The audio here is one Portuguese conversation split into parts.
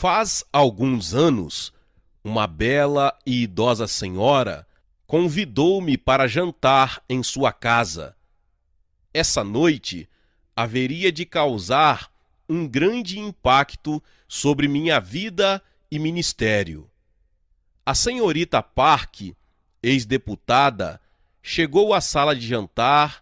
Faz alguns anos, uma bela e idosa senhora convidou-me para jantar em sua casa. Essa noite haveria de causar um grande impacto sobre minha vida e ministério. A senhorita Park, ex-deputada, chegou à sala de jantar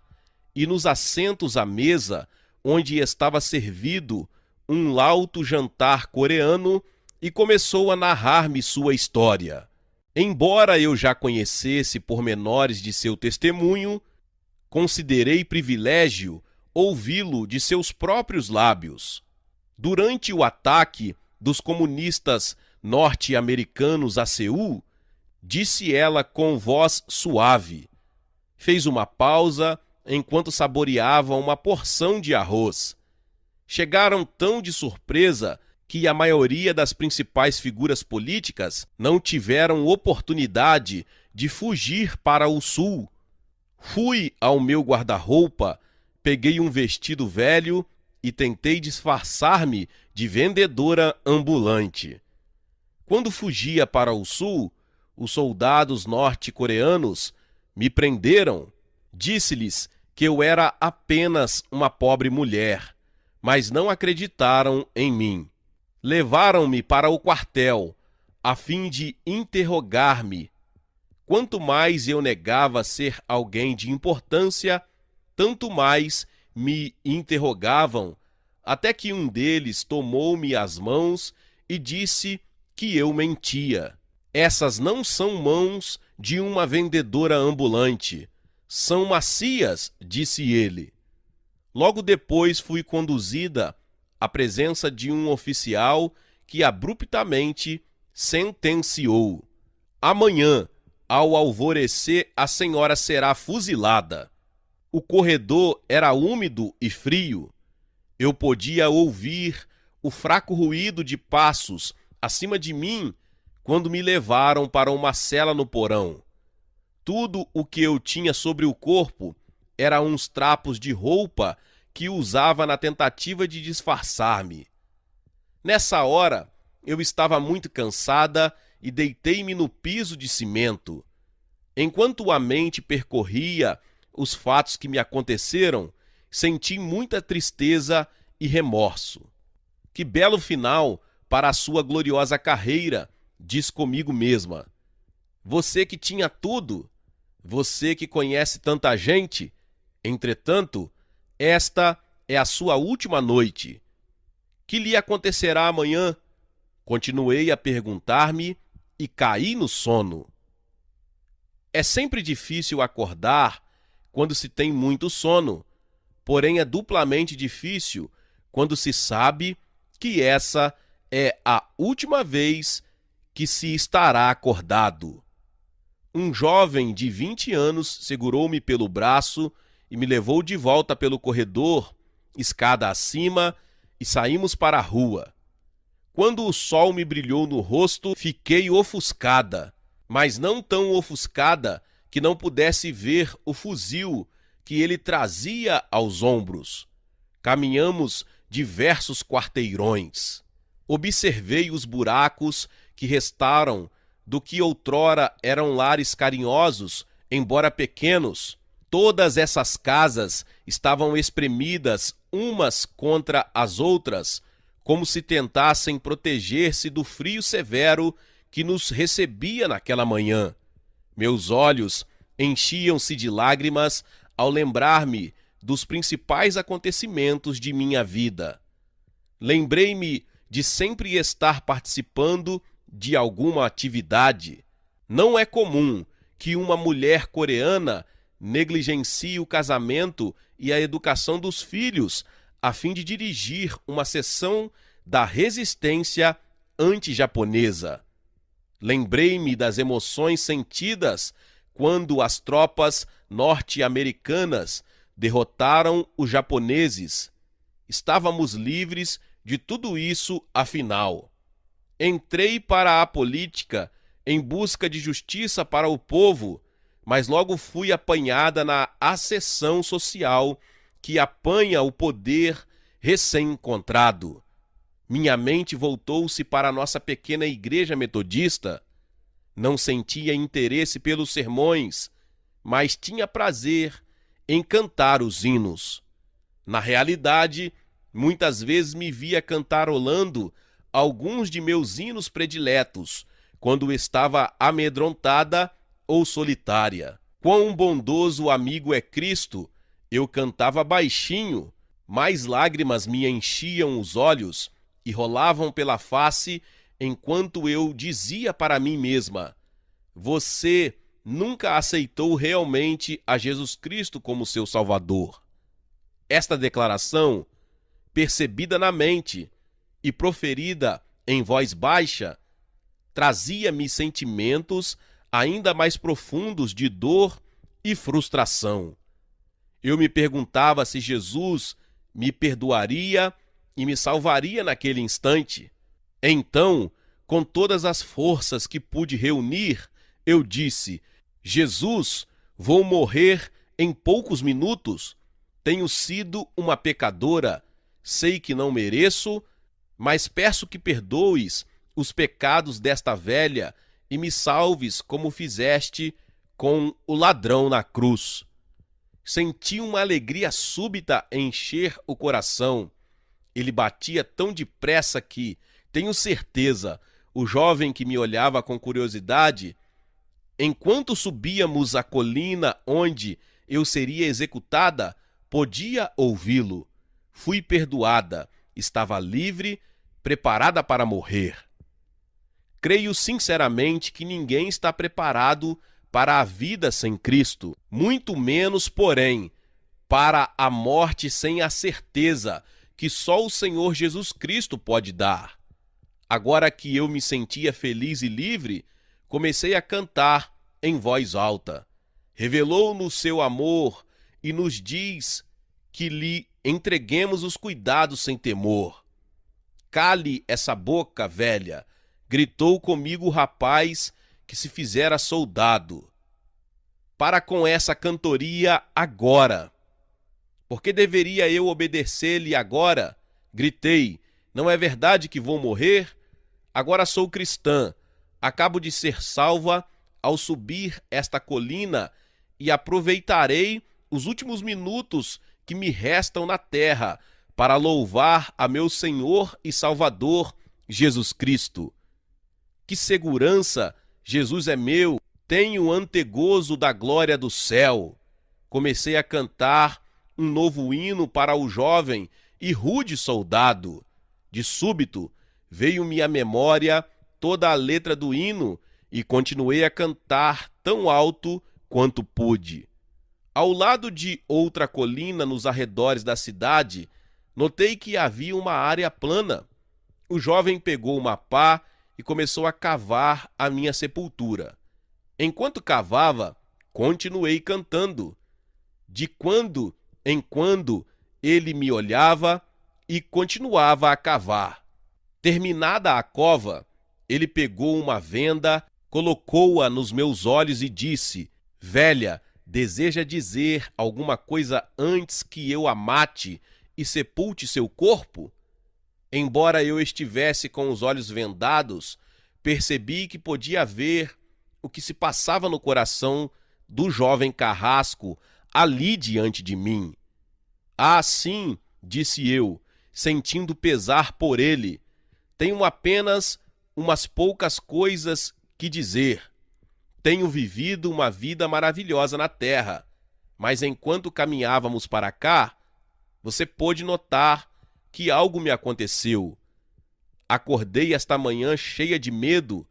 e nos assentos à mesa, onde estava servido um lauto jantar coreano, e começou a narrar-me sua história. Embora eu já conhecesse pormenores de seu testemunho, considerei privilégio ouvi-lo de seus próprios lábios. Durante o ataque dos comunistas norte-americanos a Seul, disse ela com voz suave. Fez uma pausa enquanto saboreava uma porção de arroz. Chegaram tão de surpresa que a maioria das principais figuras políticas não tiveram oportunidade de fugir para o sul. Fui ao meu guarda-roupa, peguei um vestido velho e tentei disfarçar-me de vendedora ambulante. Quando fugia para o sul, os soldados norte-coreanos me prenderam. Disse-lhes que eu era apenas uma pobre mulher, mas não acreditaram em mim. Levaram-me para o quartel, a fim de interrogar-me. Quanto mais eu negava ser alguém de importância, tanto mais me interrogavam, até que um deles tomou-me as mãos e disse que eu mentia. Essas não são mãos de uma vendedora ambulante. São macias, disse ele. Logo depois fui conduzida à presença de um oficial que abruptamente sentenciou: amanhã, ao alvorecer, a senhora será fuzilada. O corredor era úmido e frio. Eu podia ouvir o fraco ruído de passos acima de mim quando me levaram para uma cela no porão. Tudo o que eu tinha sobre o corpo era uns trapos de roupa que usava na tentativa de disfarçar-me. Nessa hora, eu estava muito cansada e deitei-me no piso de cimento. Enquanto a mente percorria os fatos que me aconteceram, senti muita tristeza e remorso. Que belo final para a sua gloriosa carreira, diz comigo mesma. Você que tinha tudo, você que conhece tanta gente, entretanto, esta é a sua última noite. Que lhe acontecerá amanhã? Continuei a perguntar-me e caí no sono. É sempre difícil acordar quando se tem muito sono, porém é duplamente difícil quando se sabe que essa é a última vez que se estará acordado. Um jovem de 20 anos segurou-me pelo braço e me levou de volta pelo corredor, escada acima, e saímos para a rua. Quando o sol me brilhou no rosto, fiquei ofuscada, mas não tão ofuscada que não pudesse ver o fuzil que ele trazia aos ombros. Caminhamos diversos quarteirões. Observei os buracos que restaram do que outrora eram lares carinhosos, embora pequenos. Todas essas casas estavam espremidas umas contra as outras, como se tentassem proteger-se do frio severo que nos recebia naquela manhã. Meus olhos enchiam-se de lágrimas ao lembrar-me dos principais acontecimentos de minha vida. Lembrei-me de sempre estar participando de alguma atividade. Não é comum que uma mulher coreana negligencie o casamento e a educação dos filhos a fim de dirigir uma seção da resistência anti-japonesa. Lembrei-me das emoções sentidas quando as tropas norte-americanas derrotaram os japoneses. Estávamos livres de tudo isso, afinal. Entrei para a política em busca de justiça para o povo, mas logo fui apanhada na ascensão social que apanha o poder recém-encontrado. Minha mente voltou-se para a nossa pequena igreja metodista. Não sentia interesse pelos sermões, mas tinha prazer em cantar os hinos. Na realidade, muitas vezes me via cantarolando alguns de meus hinos prediletos, quando estava amedrontada ou solitária. Quão bondoso amigo é Cristo! Eu cantava baixinho, mas lágrimas me enchiam os olhos e rolavam pela face enquanto eu dizia para mim mesma: você nunca aceitou realmente a Jesus Cristo como seu Salvador. Esta declaração, percebida na mente e proferida em voz baixa, trazia-me sentimentos ainda mais profundos de dor e frustração. Eu me perguntava se Jesus me perdoaria e me salvaria naquele instante. Então, com todas as forças que pude reunir, eu disse: Jesus, vou morrer em poucos minutos. Tenho sido uma pecadora, sei que não mereço, mas peço que perdoes os pecados desta velha e me salves como fizeste com o ladrão na cruz. Senti uma alegria súbita encher o coração. Ele batia tão depressa que, tenho certeza, o jovem que me olhava com curiosidade, enquanto subíamos a colina onde eu seria executada, podia ouvi-lo. Fui perdoada, estava livre, preparada para morrer. Creio sinceramente que ninguém está preparado para a vida sem Cristo, muito menos, porém, para a morte sem a certeza que só o Senhor Jesus Cristo pode dar. Agora que eu me sentia feliz e livre, comecei a cantar em voz alta. Revelou-nos seu amor e nos diz que lhe entreguemos os cuidados sem temor. Cale essa boca, velha, gritou comigo o rapaz que se fizera soldado. Para com essa cantoria agora. Por que deveria eu obedecer-lhe agora? Gritei. Não é verdade que vou morrer? Agora sou cristã. Acabo de ser salva ao subir esta colina e aproveitarei os últimos minutos que me restam na terra para louvar a meu Senhor e Salvador, Jesus Cristo. Que segurança! Jesus é meu, tenho antegozo da glória do céu. Comecei a cantar um novo hino para o jovem e rude soldado. De súbito, veio-me à memória toda a letra do hino e continuei a cantar tão alto quanto pude. Ao lado de outra colina nos arredores da cidade, notei que havia uma área plana. O jovem pegou uma pá e começou a cavar a minha sepultura. Enquanto cavava, continuei cantando. De quando em quando ele me olhava e continuava a cavar. Terminada a cova, ele pegou uma venda, colocou-a nos meus olhos e disse: velha, deseja dizer alguma coisa antes que eu a mate e sepulte seu corpo? Embora eu estivesse com os olhos vendados, percebi que podia ver o que se passava no coração do jovem carrasco ali diante de mim. Ah, sim, disse eu, sentindo pesar por ele. Tenho apenas umas poucas coisas que dizer. Tenho vivido uma vida maravilhosa na terra, mas enquanto caminhávamos para cá, você pôde notar que algo me aconteceu. Acordei esta manhã cheia de medo,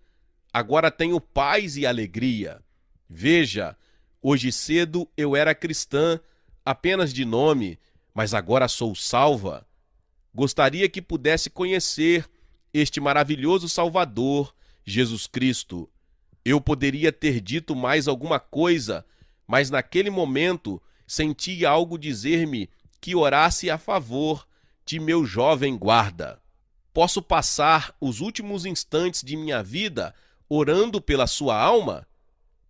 agora tenho paz e alegria. Veja, hoje cedo eu era cristã, apenas de nome, mas agora sou salva. Gostaria que pudesse conhecer este maravilhoso Salvador, Jesus Cristo. Eu poderia ter dito mais alguma coisa, mas naquele momento senti algo dizer-me que orasse a favor de meu jovem guarda. Posso passar os últimos instantes de minha vida orando pela sua alma?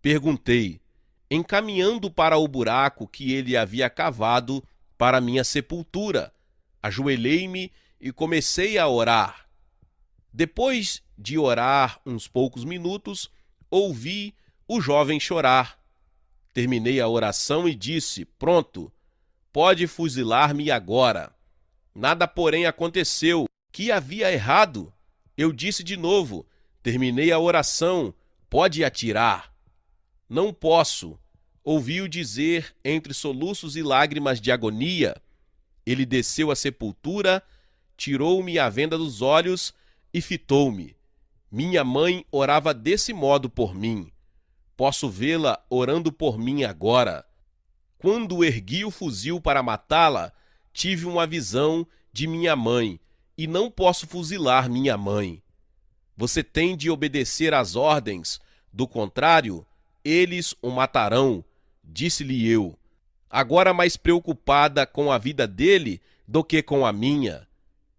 Perguntei, encaminhando para o buraco que ele havia cavado para minha sepultura. Ajoelhei-me e comecei a orar. Depois de orar uns poucos minutos, ouvi o jovem chorar. Terminei a oração e disse: pronto, pode fuzilar-me agora. Nada, porém, aconteceu. Que havia errado? Eu disse de novo: terminei a oração, pode atirar. Não posso. Ouvi-o dizer entre soluços e lágrimas de agonia. Ele desceu à sepultura, tirou-me a venda dos olhos e fitou-me. Minha mãe orava desse modo por mim. Posso vê-la orando por mim agora. Quando ergui o fuzil para matá-la, tive uma visão de minha mãe e não posso fuzilar minha mãe. Você tem de obedecer às ordens, do contrário, eles o matarão, disse-lhe eu, agora mais preocupada com a vida dele do que com a minha.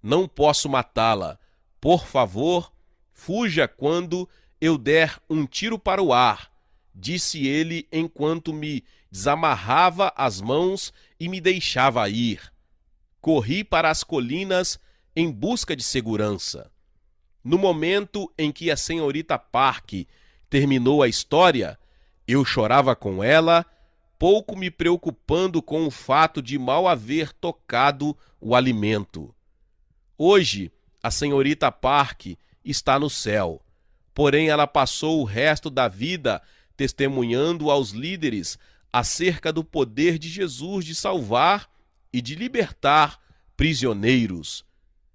Não posso matá-la. Por favor, fuja quando eu der um tiro para o ar, disse ele enquanto me desamarrava as mãos e me deixava ir. Corri para as colinas em busca de segurança. No momento em que a senhorita Park terminou a história, eu chorava com ela, pouco me preocupando com o fato de mal haver tocado o alimento. Hoje, a senhorita Park está no céu, porém ela passou o resto da vida testemunhando aos líderes acerca do poder de Jesus de salvar e de libertar prisioneiros.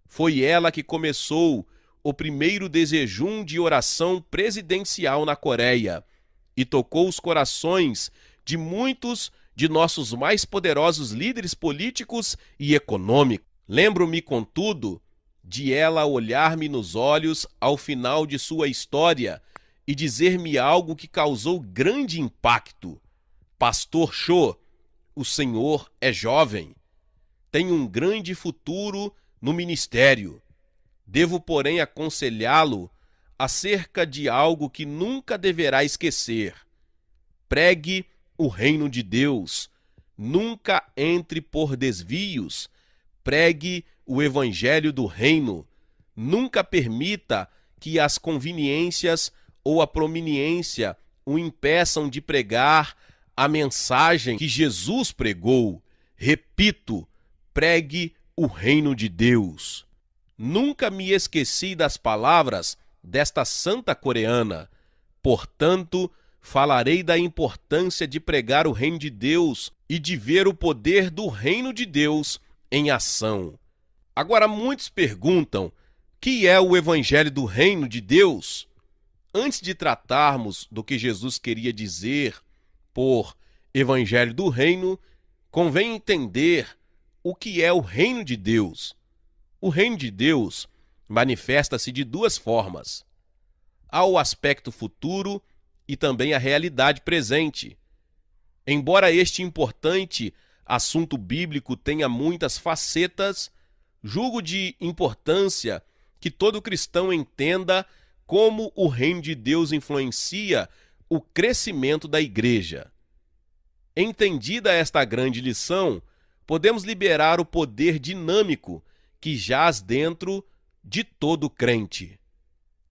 Foi ela que começou o primeiro desjejum de oração presidencial na Coreia e tocou os corações de muitos de nossos mais poderosos líderes políticos e econômicos. Lembro-me, contudo, de ela olhar-me nos olhos ao final de sua história e dizer-me algo que causou grande impacto. Pastor Cho, o senhor é jovem. Tem um grande futuro no ministério. Devo, porém, aconselhá-lo acerca de algo que nunca deverá esquecer. Pregue o reino de Deus. Nunca entre por desvios. Pregue o evangelho do reino. Nunca permita que as conveniências ou a prominência o impeçam de pregar a mensagem que Jesus pregou. Repito, pregue o reino de Deus. Nunca me esqueci das palavras desta santa coreana. Portanto, falarei da importância de pregar o reino de Deus e de ver o poder do reino de Deus em ação. Agora, muitos perguntam: que é o evangelho do reino de Deus? Antes de tratarmos do que Jesus queria dizer por evangelho do reino, convém entender o que é o reino de Deus. O reino de Deus manifesta-se de duas formas. Há o aspecto futuro e também a realidade presente. Embora este importante assunto bíblico tenha muitas facetas, julgo de importância que todo cristão entenda como o reino de Deus influencia o crescimento da igreja. Entendida esta grande lição, podemos liberar o poder dinâmico que jaz dentro de todo crente.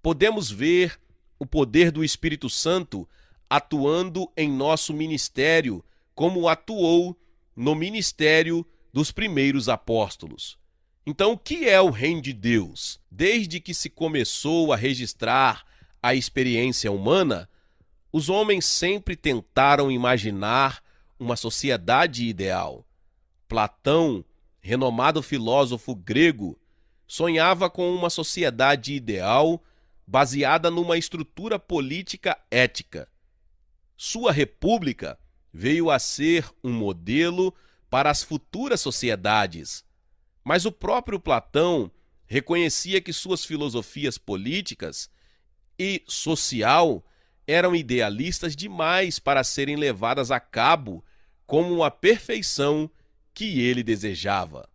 Podemos ver o poder do Espírito Santo atuando em nosso ministério, como atuou no ministério dos primeiros apóstolos. Então, o que é o reino de Deus? Desde que se começou a registrar a experiência humana, os homens sempre tentaram imaginar uma sociedade ideal. Platão, renomado filósofo grego, sonhava com uma sociedade ideal baseada numa estrutura política ética. Sua república veio a ser um modelo para as futuras sociedades. Mas o próprio Platão reconhecia que suas filosofias políticas e social eram idealistas demais para serem levadas a cabo como a perfeição que ele desejava.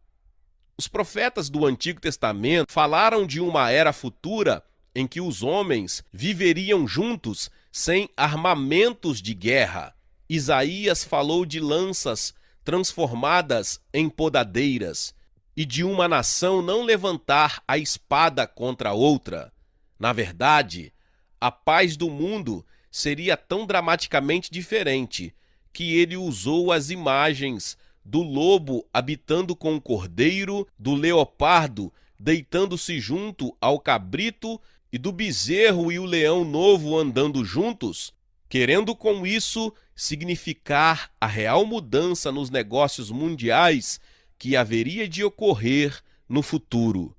Os profetas do Antigo Testamento falaram de uma era futura em que os homens viveriam juntos sem armamentos de guerra. Isaías falou de lanças transformadas em podadeiras e de uma nação não levantar a espada contra outra. Na verdade, a paz do mundo seria tão dramaticamente diferente que ele usou as imagens do lobo habitando com o cordeiro, do leopardo deitando-se junto ao cabrito e do bezerro e o leão novo andando juntos, querendo com isso significar a real mudança nos negócios mundiais que haveria de ocorrer no futuro.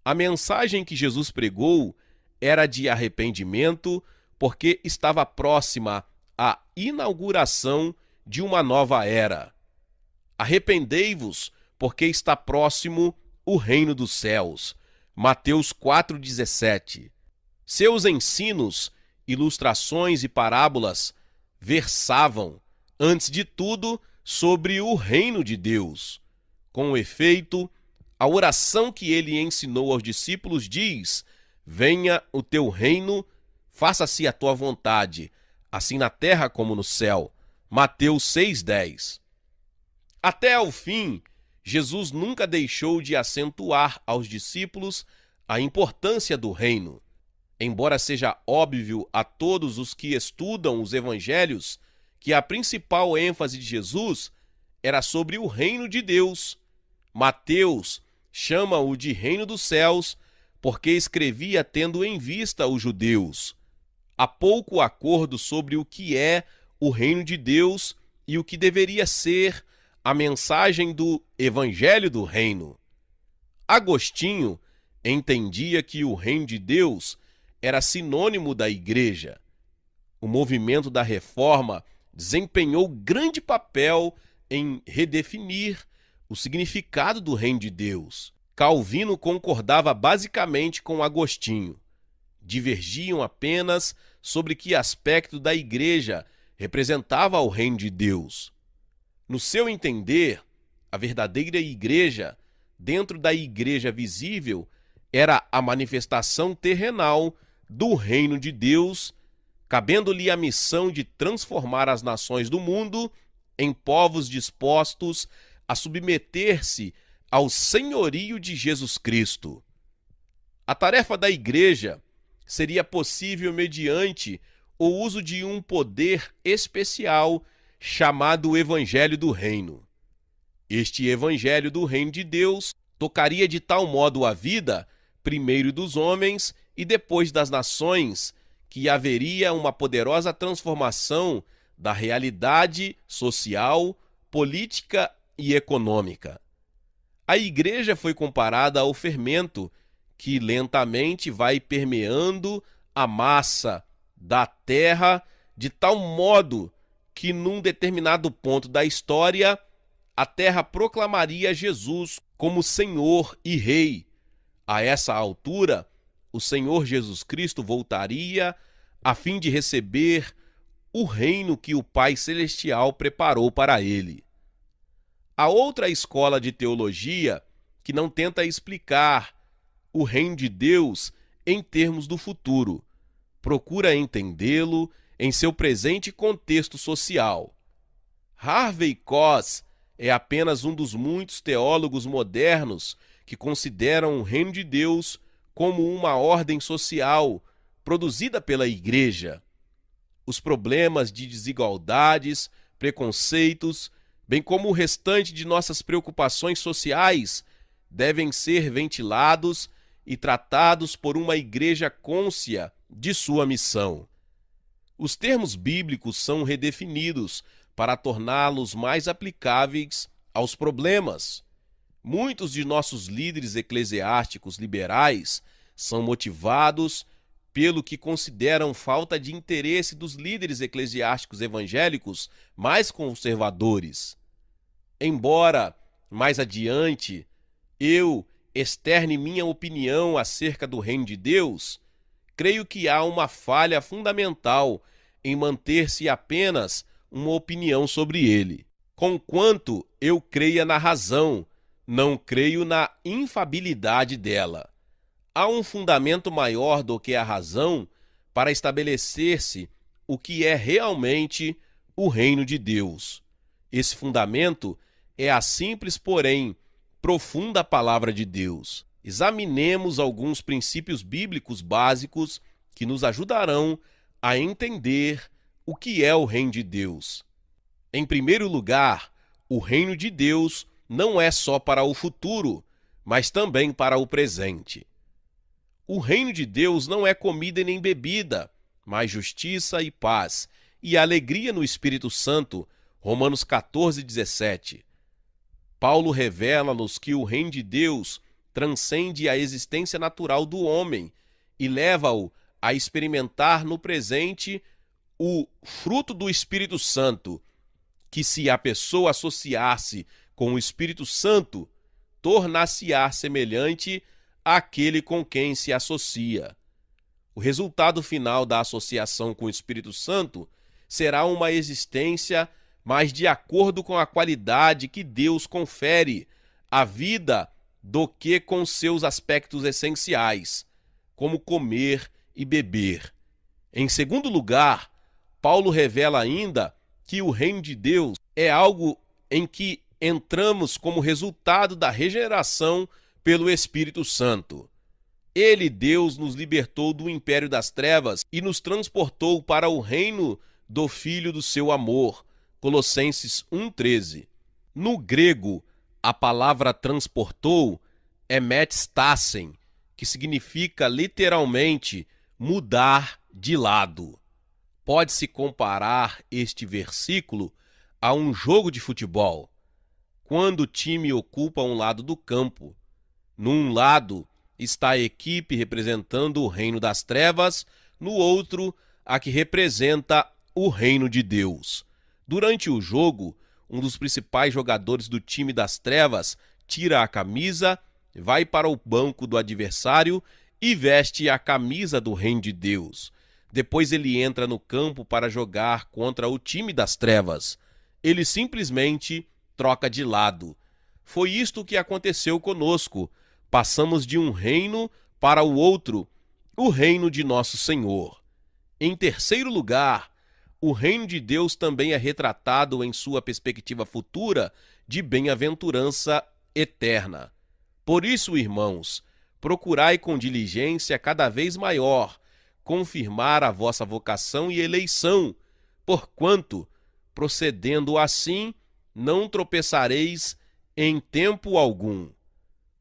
A mensagem que Jesus pregou era de arrependimento, porque estava próxima a inauguração de uma nova era. Arrependei-vos, porque está próximo o reino dos céus. Mateus 4,17. Seus ensinos, ilustrações e parábolas versavam, antes de tudo, sobre o reino de Deus. Com efeito, a oração que ele ensinou aos discípulos diz: venha o teu reino, faça-se a tua vontade, assim na terra como no céu. Mateus 6,10. Até ao fim, Jesus nunca deixou de acentuar aos discípulos a importância do reino. Embora seja óbvio a todos os que estudam os evangelhos que a principal ênfase de Jesus era sobre o reino de Deus, Mateus chama-o de reino dos céus porque escrevia tendo em vista os judeus. Há pouco acordo sobre o que é o reino de Deus e o que deveria ser a mensagem do Evangelho do Reino. Agostinho entendia que o reino de Deus era sinônimo da Igreja. O movimento da Reforma desempenhou grande papel em redefinir o significado do reino de Deus. Calvino concordava basicamente com Agostinho. Divergiam apenas sobre que aspecto da Igreja representava o reino de Deus. No seu entender, a verdadeira Igreja, dentro da Igreja visível, era a manifestação terrenal do reino de Deus, cabendo-lhe a missão de transformar as nações do mundo em povos dispostos a submeter-se ao senhorio de Jesus Cristo. A tarefa da Igreja seria possível mediante o uso de um poder especial chamado Evangelho do Reino. Este Evangelho do Reino de Deus tocaria de tal modo a vida, primeiro dos homens e depois das nações, que haveria uma poderosa transformação da realidade social, política e econômica. A Igreja foi comparada ao fermento que lentamente vai permeando a massa da terra de tal modo que num determinado ponto da história a terra proclamaria Jesus como Senhor e Rei. A essa altura, o Senhor Jesus Cristo voltaria a fim de receber o reino que o Pai Celestial preparou para ele. A outra escola de teologia que não tenta explicar o reino de Deus em termos do futuro, procura entendê-lo em seu presente contexto social. Harvey Koss é apenas um dos muitos teólogos modernos que consideram o reino de Deus como uma ordem social produzida pela Igreja. Os problemas de desigualdades, preconceitos, bem como o restante de nossas preocupações sociais, devem ser ventilados e tratados por uma Igreja cônscia de sua missão. Os termos bíblicos são redefinidos para torná-los mais aplicáveis aos problemas. Muitos de nossos líderes eclesiásticos liberais são motivados pelo que consideram falta de interesse dos líderes eclesiásticos evangélicos mais conservadores. Embora, mais adiante, eu externe minha opinião acerca do reino de Deus, creio que há uma falha fundamental em manter-se apenas uma opinião sobre ele. Conquanto eu creia na razão, não creio na infabilidade dela. Há um fundamento maior do que a razão para estabelecer-se o que é realmente o reino de Deus. Esse fundamento é a simples, porém profunda palavra de Deus. Examinemos alguns princípios bíblicos básicos que nos ajudarão a entender o que é o reino de Deus. Em primeiro lugar, o reino de Deus não é só para o futuro, mas também para o presente. O reino de Deus não é comida e nem bebida, mas justiça e paz, e alegria no Espírito Santo, Romanos 14:17. Paulo revela-nos que o reino de Deus transcende a existência natural do homem e leva-o a experimentar no presente o fruto do Espírito Santo, que, se a pessoa associar-se com o Espírito Santo, tornar-se-á semelhante àquele com quem se associa. O resultado final da associação com o Espírito Santo será uma existência mais de acordo com a qualidade que Deus confere à vida do que com seus aspectos essenciais, como comer e beber. Em segundo lugar, Paulo revela ainda que o reino de Deus é algo em que entramos como resultado da regeneração pelo Espírito Santo. Ele, Deus, nos libertou do império das trevas e nos transportou para o reino do Filho do seu amor. Colossenses 1:13. No grego, a palavra transportou é metastasen, que significa literalmente mudar de lado. Pode-se comparar este versículo a um jogo de futebol, quando o time ocupa um lado do campo. Num lado está a equipe representando o reino das trevas, no outro, a que representa o reino de Deus. Durante o jogo, um dos principais jogadores do time das trevas tira a camisa, vai para o banco do adversário e veste a camisa do reino de Deus. Depois ele entra no campo para jogar contra o time das trevas. Ele simplesmente troca de lado. Foi isto que aconteceu conosco. Passamos de um reino para o outro, o reino de nosso Senhor. Em terceiro lugar, o reino de Deus também é retratado em sua perspectiva futura de bem-aventurança eterna. Por isso, irmãos, procurai com diligência cada vez maior confirmar a vossa vocação e eleição, porquanto, procedendo assim, não tropeçareis em tempo algum.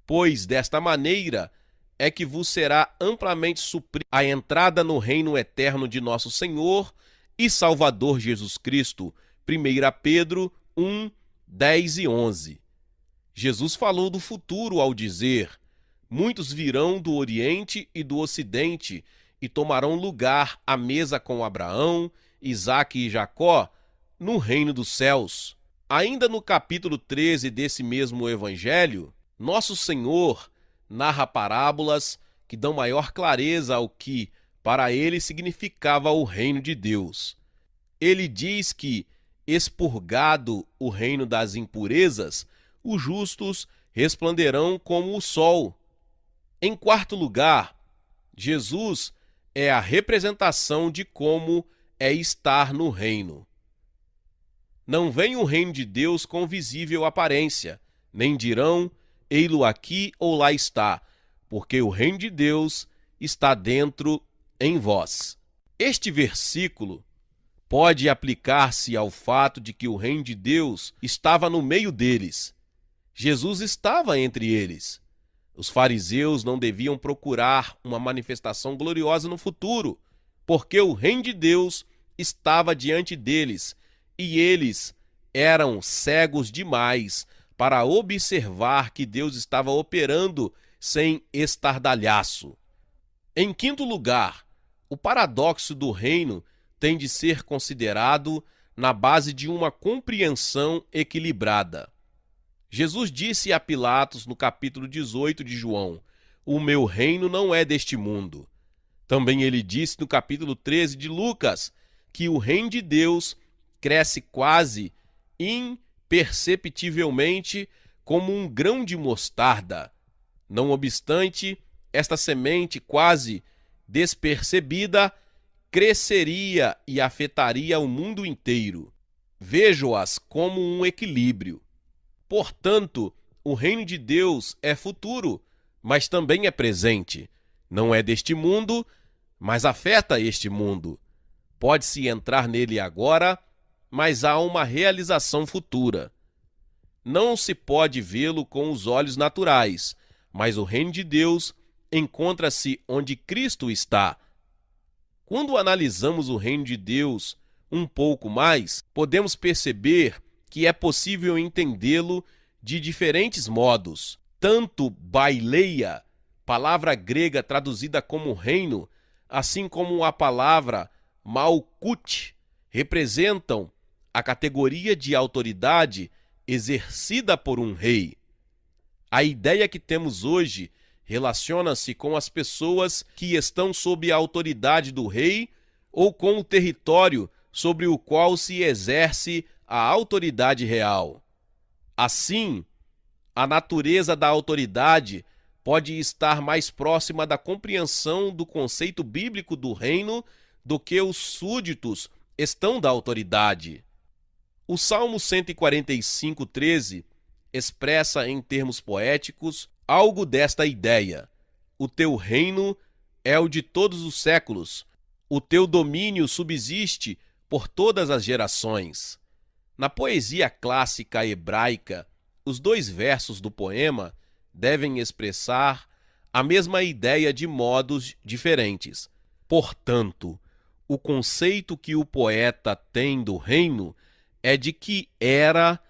Pois desta maneira é que vos será amplamente suprida a entrada no reino eterno de nosso Senhor e Salvador Jesus Cristo. 1 Pedro 1, 10 e 11. Jesus falou do futuro ao dizer: muitos virão do Oriente e do Ocidente e tomarão lugar à mesa com Abraão, Isaque e Jacó no reino dos céus. Ainda no capítulo 13 desse mesmo evangelho, nosso Senhor narra parábolas que dão maior clareza ao que para ele significava o reino de Deus. Ele diz que, expurgado o reino das impurezas, os justos resplandecerão como o sol. Em quarto lugar, Jesus é a representação de como é estar no reino. Não vem o reino de Deus com visível aparência, nem dirão: ei-lo aqui ou lá está, porque o reino de Deus está dentro em vós. Este versículo pode aplicar-se ao fato de que o reino de Deus estava no meio deles. Jesus estava entre eles. Os fariseus não deviam procurar uma manifestação gloriosa no futuro, porque o reino de Deus estava diante deles e eles eram cegos demais para observar que Deus estava operando sem estardalhaço. Em quinto lugar, o paradoxo do reino tem de ser considerado na base de uma compreensão equilibrada. Jesus disse a Pilatos no capítulo 18 de João: o meu reino não é deste mundo. Também ele disse no capítulo 13 de Lucas que o reino de Deus cresce quase imperceptivelmente como um grão de mostarda. Não obstante, esta semente quase despercebida cresceria e afetaria o mundo inteiro. Vejo-as como um equilíbrio. Portanto, o reino de Deus é futuro, mas também é presente. Não é deste mundo, mas afeta este mundo. Pode-se entrar nele agora, mas há uma realização futura. Não se pode vê-lo com os olhos naturais, mas o reino de Deus encontra-se onde Cristo está. Quando analisamos o reino de Deus um pouco mais, podemos perceber que é possível entendê-lo de diferentes modos. Tanto baileia, palavra grega traduzida como reino, assim como a palavra malkut, representam a categoria de autoridade exercida por um rei. A ideia que temos hoje relaciona-se com as pessoas que estão sob a autoridade do rei ou com o território sobre o qual se exerce a autoridade real. Assim, a natureza da autoridade pode estar mais próxima da compreensão do conceito bíblico do reino do que os súditos estão da autoridade. O Salmo 145:13 expressa em termos poéticos algo desta ideia. O teu reino é o de todos os séculos. O teu domínio subsiste por todas as gerações. Na poesia clássica hebraica, os 2 versos do poema devem expressar a mesma ideia de modos diferentes. Portanto, o conceito que o poeta tem do reino é de que era